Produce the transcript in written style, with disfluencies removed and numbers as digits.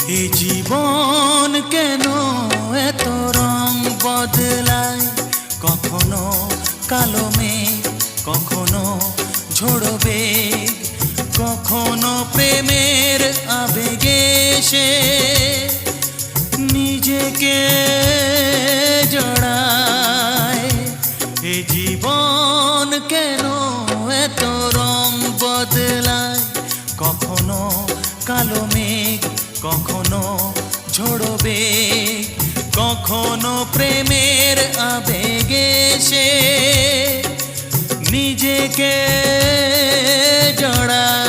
এ জীবন কেন এত রং বদলায়, কখনো কালো মেঘ, কখনো ঝোড়ো বেগ, কখনো প্রেমের আবেগে সে নিজেকে জড়ায়। এ জীবন কেন এত রং বদলায়, কখনো কালো মেঘ, কখনো ঝোড়ো বেগ, কখনো প্রেমের আবেগে সে নিজেকে জড়ায়।